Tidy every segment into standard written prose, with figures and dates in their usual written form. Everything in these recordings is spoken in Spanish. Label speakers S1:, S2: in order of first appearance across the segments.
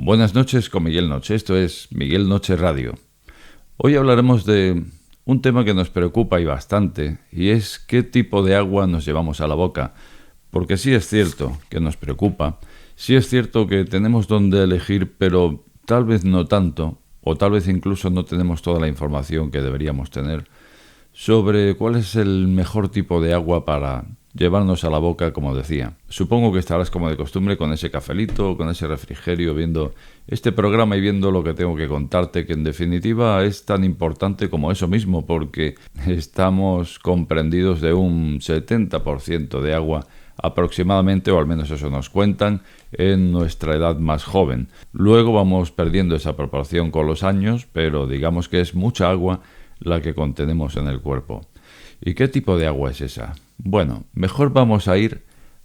S1: Buenas noches con Miguel Noche, esto es Miguel Noche Radio. Hoy hablaremos de un tema que nos preocupa y bastante, y es qué tipo de agua nos llevamos a la boca. Porque sí es cierto que nos preocupa, sí es cierto que tenemos donde elegir, pero tal vez no tanto, o tal vez incluso no tenemos toda la información que deberíamos tener sobre cuál es el mejor tipo de agua para llevarnos a la boca, como decía. Supongo que estarás como de costumbre con ese cafelito, con ese refrigerio, viendo este programa y viendo lo que tengo que contarte, que en definitiva es tan importante como eso mismo, porque estamos comprendidos de un 70% de agua aproximadamente, o al menos eso nos cuentan, en nuestra edad más joven. Luego vamos perdiendo esa proporción con los años, pero digamos que es mucha agua la que contenemos en el cuerpo. ¿Y qué tipo de agua es esa? Bueno, mejor vamos a ir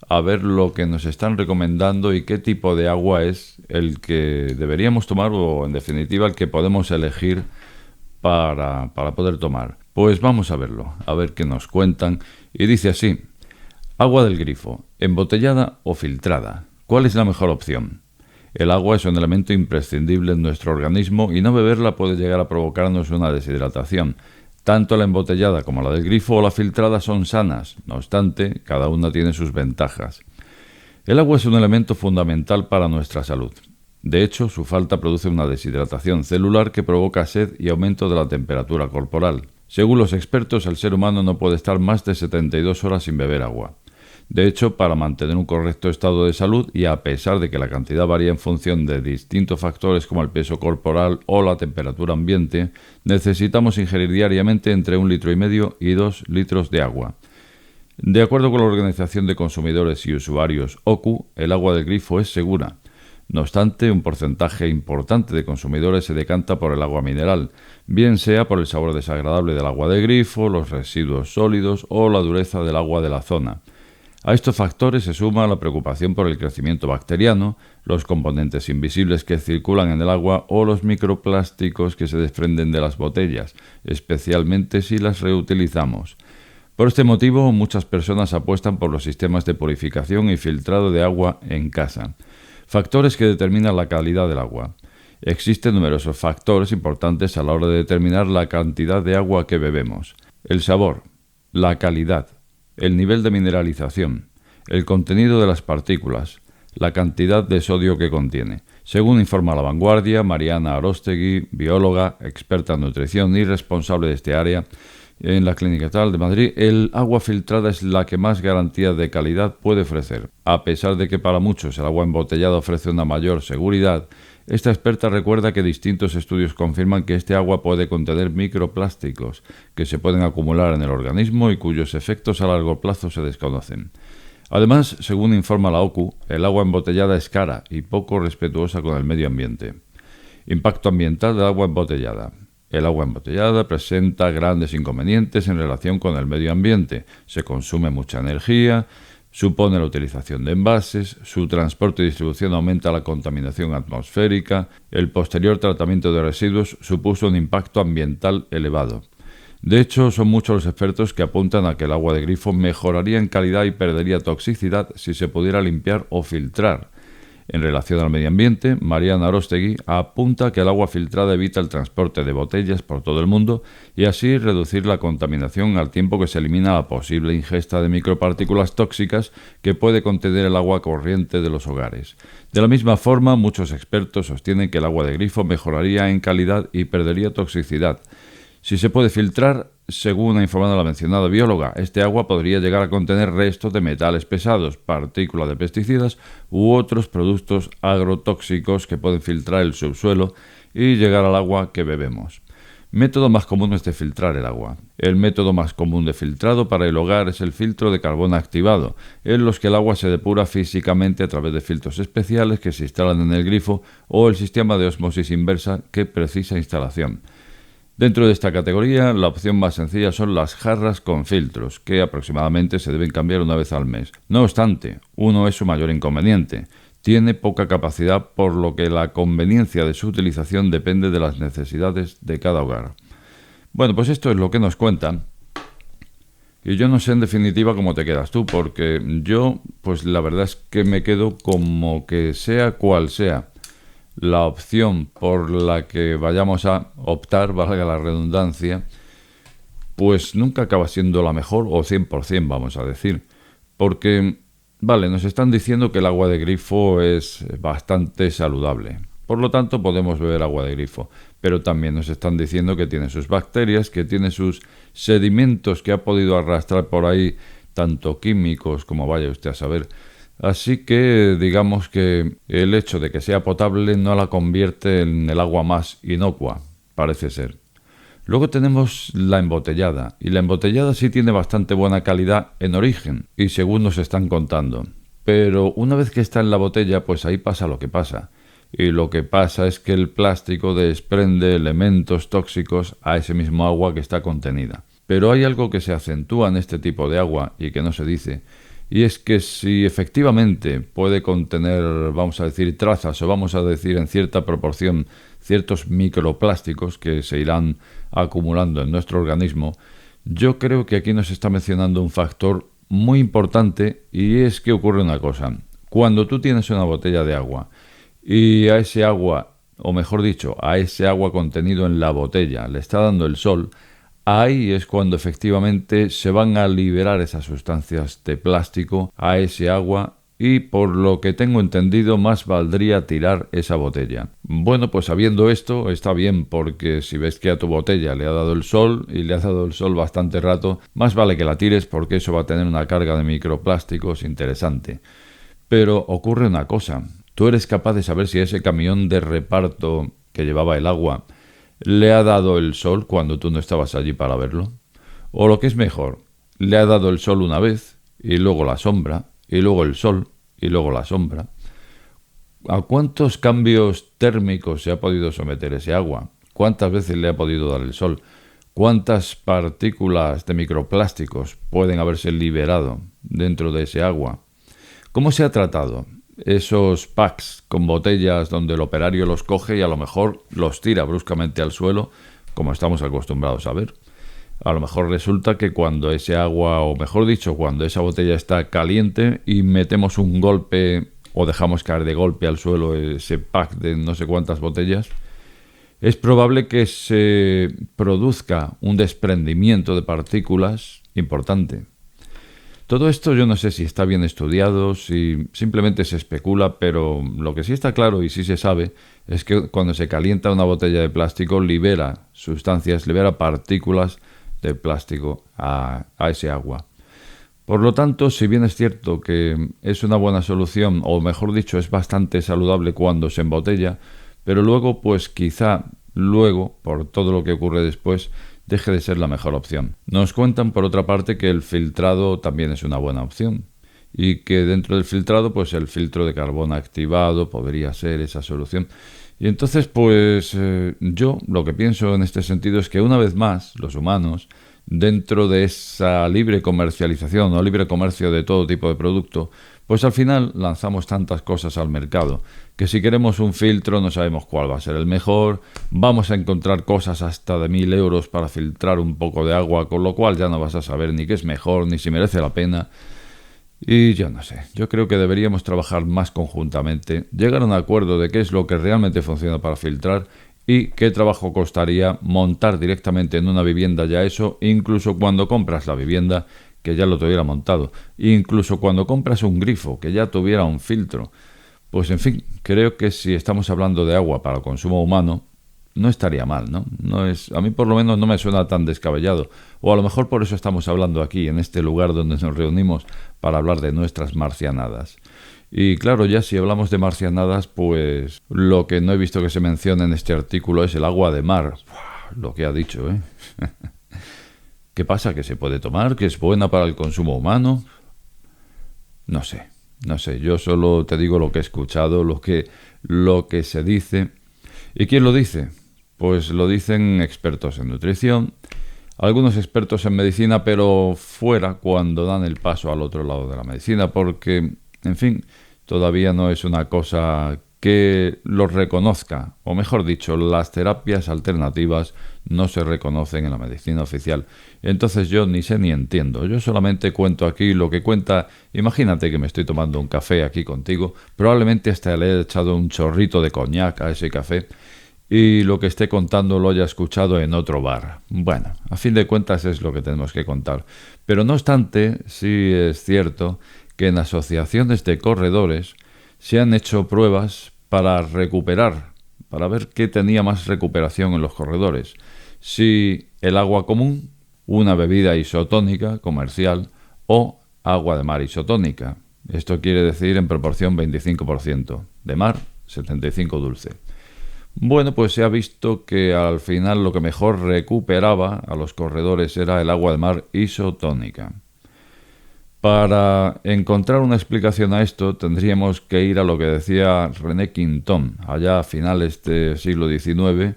S1: a ver lo que nos están recomendando y qué tipo de agua es el que deberíamos tomar o, en definitiva, el que podemos elegir para poder tomar. Pues vamos a verlo, a ver qué nos cuentan. Y dice así: agua del grifo, embotellada o filtrada. ¿Cuál es la mejor opción? El agua es un elemento imprescindible en nuestro organismo y no beberla puede llegar a provocarnos una deshidratación. Tanto la embotellada como la del grifo o la filtrada son sanas, no obstante, cada una tiene sus ventajas. El agua es un elemento fundamental para nuestra salud. De hecho, su falta produce una deshidratación celular que provoca sed y aumento de la temperatura corporal. Según los expertos, el ser humano no puede estar más de 72 horas sin beber agua. De hecho, para mantener un correcto estado de salud, y a pesar de que la cantidad varía en función de distintos factores como el peso corporal o la temperatura ambiente, necesitamos ingerir diariamente entre 1,5 litros y 2 litros de agua. De acuerdo con la Organización de Consumidores y Usuarios OCU, el agua del grifo es segura. No obstante, un porcentaje importante de consumidores se decanta por el agua mineral, bien sea por el sabor desagradable del agua de grifo, los residuos sólidos o la dureza del agua de la zona. A estos factores se suma la preocupación por el crecimiento bacteriano, los componentes invisibles que circulan en el agua o los microplásticos que se desprenden de las botellas, especialmente si las reutilizamos. Por este motivo, muchas personas apuestan por los sistemas de purificación y filtrado de agua en casa, factores que determinan la calidad del agua. Existen numerosos factores importantes a la hora de determinar la cantidad de agua que bebemos: el sabor, la calidad, el nivel de mineralización, el contenido de las partículas, la cantidad de sodio que contiene. Según informa La Vanguardia, Mariana Arostegui, bióloga, experta en nutrición y responsable de este área en la Clínica Estatal de Madrid, el agua filtrada es la que más garantía de calidad puede ofrecer. A pesar de que para muchos el agua embotellada ofrece una mayor seguridad, esta experta recuerda que distintos estudios confirman que este agua puede contener microplásticos que se pueden acumular en el organismo y cuyos efectos a largo plazo se desconocen. Además, según informa la OCU, el agua embotellada es cara y poco respetuosa con el medio ambiente. Impacto ambiental del agua embotellada. El agua embotellada presenta grandes inconvenientes en relación con el medio ambiente. Se consume mucha energía, supone la utilización de envases, su transporte y distribución aumenta la contaminación atmosférica, el posterior tratamiento de residuos supuso un impacto ambiental elevado. De hecho, son muchos los expertos que apuntan a que el agua de grifo mejoraría en calidad y perdería toxicidad si se pudiera limpiar o filtrar. En relación al medio ambiente, Mariana Arostegui apunta que el agua filtrada evita el transporte de botellas por todo el mundo y así reducir la contaminación al tiempo que se elimina la posible ingesta de micropartículas tóxicas que puede contener el agua corriente de los hogares. De la misma forma, muchos expertos sostienen que el agua de grifo mejoraría en calidad y perdería toxicidad. Si se puede filtrar, según ha informado la mencionada bióloga, este agua podría llegar a contener restos de metales pesados, partículas de pesticidas u otros productos agrotóxicos que pueden filtrar el subsuelo y llegar al agua que bebemos. Método más común es de filtrar el agua. El método más común de filtrado para el hogar es el filtro de carbón activado, en los que el agua se depura físicamente a través de filtros especiales que se instalan en el grifo o el sistema de ósmosis inversa que precisa instalación. Dentro de esta categoría, la opción más sencilla son las jarras con filtros, que aproximadamente se deben cambiar una vez al mes. No obstante, uno es su mayor inconveniente. Tiene poca capacidad, por lo que la conveniencia de su utilización depende de las necesidades de cada hogar. Bueno, pues esto es lo que nos cuentan. Y yo no sé en definitiva cómo te quedas tú, porque yo, pues la verdad es que me quedo como que sea cual sea. la opción por la que vayamos a optar, valga la redundancia, pues nunca acaba siendo la mejor o 100%, vamos a decir. Porque, vale, nos están diciendo que el agua de grifo es bastante saludable. Por lo tanto, podemos beber agua de grifo. Pero también nos están diciendo que tiene sus bacterias, que tiene sus sedimentos que ha podido arrastrar por ahí, tanto químicos como vaya usted a saber. Así que digamos que el hecho de que sea potable no la convierte en el agua más inocua, parece ser. Luego tenemos la embotellada, y la embotellada sí tiene bastante buena calidad en origen, y según nos están contando. Pero una vez que está en la botella, pues ahí pasa lo que pasa. Y lo que pasa es que el plástico desprende elementos tóxicos a ese mismo agua que está contenida. Pero hay algo que se acentúa en este tipo de agua y que no se dice, y es que si efectivamente puede contener, vamos a decir, trazas o vamos a decir en cierta proporción ciertos microplásticos que se irán acumulando en nuestro organismo, yo creo que aquí nos está mencionando un factor muy importante, y es que ocurre una cosa. Cuando tú tienes una botella de agua y a ese agua, o mejor dicho, a ese agua contenido en la botella le está dando el sol, ahí es cuando efectivamente se van a liberar esas sustancias de plástico a ese agua, y por lo que tengo entendido más valdría tirar esa botella. Bueno, pues sabiendo esto está bien, porque si ves que a tu botella le ha dado el sol y le ha dado el sol bastante rato, más vale que la tires, porque eso va a tener una carga de microplásticos interesante. Pero ocurre una cosa, ¿tú eres capaz de saber si ese camión de reparto que llevaba el agua le ha dado el sol cuando tú no estabas allí para verlo? O lo que es mejor, le ha dado el sol una vez, y luego la sombra, y luego el sol, y luego la sombra. ¿A cuántos cambios térmicos se ha podido someter ese agua? ¿Cuántas veces le ha podido dar el sol? ¿Cuántas partículas de microplásticos pueden haberse liberado dentro de ese agua? ¿Cómo se ha tratado esos packs con botellas donde el operario los coge y a lo mejor los tira bruscamente al suelo, como estamos acostumbrados a ver? A lo mejor resulta que cuando ese agua, o mejor dicho, cuando esa botella está caliente y metemos un golpe o dejamos caer de golpe al suelo ese pack de no sé cuántas botellas, es probable que se produzca un desprendimiento de partículas importante. Todo esto yo no sé si está bien estudiado, si simplemente se especula, pero lo que sí está claro y sí se sabe es que cuando se calienta una botella de plástico libera sustancias, libera partículas de plástico a ese agua. Por lo tanto, si bien es cierto que es una buena solución, o mejor dicho, es bastante saludable cuando se embotella, pero luego, pues quizá luego, por todo lo que ocurre después, deje de ser la mejor opción. Nos cuentan, por otra parte, que el filtrado también es una buena opción, y que dentro del filtrado, pues el filtro de carbón activado podría ser esa solución. Y entonces, pues yo lo que pienso en este sentido es que una vez más, los humanos, dentro de esa libre comercialización o libre comercio de todo tipo de producto, pues al final lanzamos tantas cosas al mercado que si queremos un filtro no sabemos cuál va a ser el mejor, vamos a encontrar cosas hasta de 1.000 euros para filtrar un poco de agua, con lo cual ya no vas a saber ni qué es mejor, ni si merece la pena. Y yo no sé, yo creo que deberíamos trabajar más conjuntamente, llegar a un acuerdo de qué es lo que realmente funciona para filtrar y qué trabajo costaría montar directamente en una vivienda ya eso, incluso cuando compras la vivienda que ya lo tuviera montado, incluso cuando compras un grifo que ya tuviera un filtro. Pues en fin, creo que si estamos hablando de agua para consumo humano, no estaría mal, ¿no? A mí por lo menos no me suena tan descabellado. O a lo mejor por eso estamos hablando aquí, en este lugar donde nos reunimos para hablar de nuestras marcianadas. Y claro, ya si hablamos de marcianadas, pues lo que no he visto que se mencione en este artículo es el agua de mar. Uf, lo que ha dicho, ¿eh? ¿Qué pasa? ¿Que se puede tomar? ¿Que es buena para el consumo humano? No sé. Yo solo te digo lo que he escuchado, lo que se dice. ¿Y quién lo dice? Pues lo dicen expertos en nutrición, algunos expertos en medicina, pero fuera cuando dan el paso al otro lado de la medicina, porque, en fin, todavía no es una cosa que los reconozca, o mejor dicho, las terapias alternativas no se reconocen en la medicina oficial. Entonces yo ni sé ni entiendo, yo solamente cuento aquí lo que cuenta. Imagínate que me estoy tomando un café aquí contigo, probablemente hasta le he echado un chorrito de coñac a ese café y lo que esté contando lo haya escuchado en otro bar. Bueno, a fin de cuentas es lo que tenemos que contar. Pero no obstante, sí es cierto que en asociaciones de corredores se han hecho pruebas para recuperar, para ver qué tenía más recuperación en los corredores. Si el agua común, una bebida isotónica comercial o agua de mar isotónica. Esto quiere decir en proporción 25% de mar, 75% dulce. Bueno, pues se ha visto que al final lo que mejor recuperaba a los corredores era el agua de mar isotónica. Para encontrar una explicación a esto tendríamos que ir a lo que decía René Quintón, allá a finales del siglo XIX.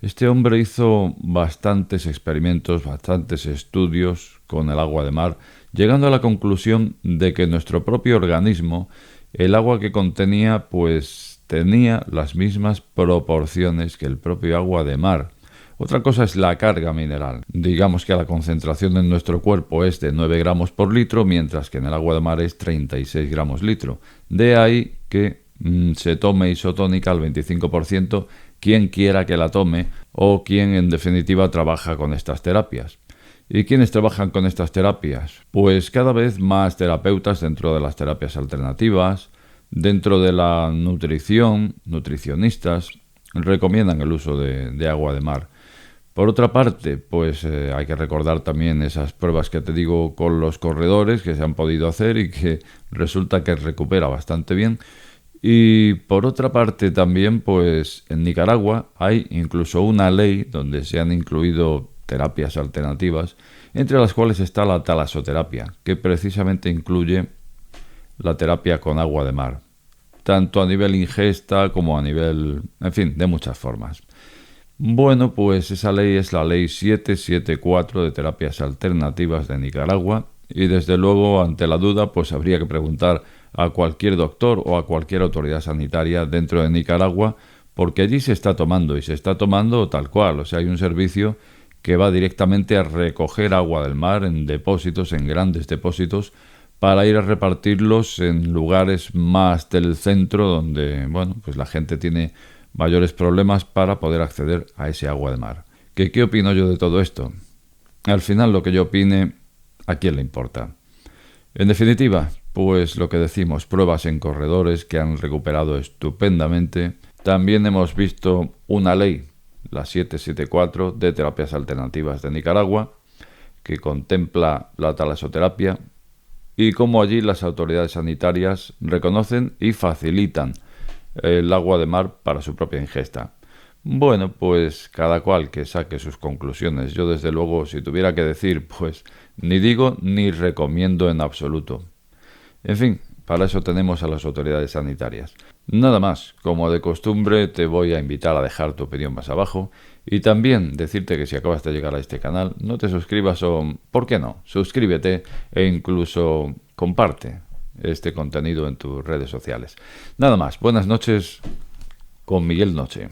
S1: Este hombre hizo bastantes experimentos, bastantes estudios con el agua de mar, llegando a la conclusión de que nuestro propio organismo, el agua que contenía, pues tenía las mismas proporciones que el propio agua de mar. Otra cosa es la carga mineral. Digamos que la concentración en nuestro cuerpo es de 9 gramos por litro, mientras que en el agua de mar es 36 gramos litro. De ahí que se tome isotónica al 25%, quien quiera que la tome o quien en definitiva trabaja con estas terapias. ¿Y quiénes trabajan con estas terapias? Pues cada vez más terapeutas dentro de las terapias alternativas, dentro de la nutrición, nutricionistas, recomiendan el uso de agua de mar. Por otra parte, pues hay que recordar también esas pruebas que te digo con los corredores que se han podido hacer y que resulta que recupera bastante bien. Y por otra parte también, pues en Nicaragua hay incluso una ley donde se han incluido terapias alternativas, entre las cuales está la talasoterapia, que precisamente incluye la terapia con agua de mar, tanto a nivel ingesta como a nivel, en fin, de muchas formas. Bueno, pues esa ley es la ley 774 de terapias alternativas de Nicaragua y desde luego ante la duda pues habría que preguntar a cualquier doctor o a cualquier autoridad sanitaria dentro de Nicaragua porque allí se está tomando y se está tomando tal cual, o sea, hay un servicio que va directamente a recoger agua del mar en depósitos, en grandes depósitos, para ir a repartirlos en lugares más del centro donde, bueno, pues la gente tiene mayores problemas para poder acceder a ese agua de mar. ¿Qué opino yo de todo esto? Al final lo que yo opine, ¿a quién le importa? En definitiva, pues lo que decimos, pruebas en corredores que han recuperado estupendamente. También hemos visto una ley, la 774 de terapias alternativas de Nicaragua, que contempla la talasoterapia y cómo allí las autoridades sanitarias reconocen y facilitan el agua de mar para su propia ingesta. Bueno, pues cada cual que saque sus conclusiones. Yo desde luego, si tuviera que decir, pues ni digo ni recomiendo en absoluto. En fin, para eso tenemos a las autoridades sanitarias. Nada más, como de costumbre te voy a invitar a dejar tu opinión más abajo y también decirte que si acabas de llegar a este canal no te suscribas o, ¿por qué no? Suscríbete e incluso comparte este contenido en tus redes sociales. Nada más, buenas noches con Miguel Noche.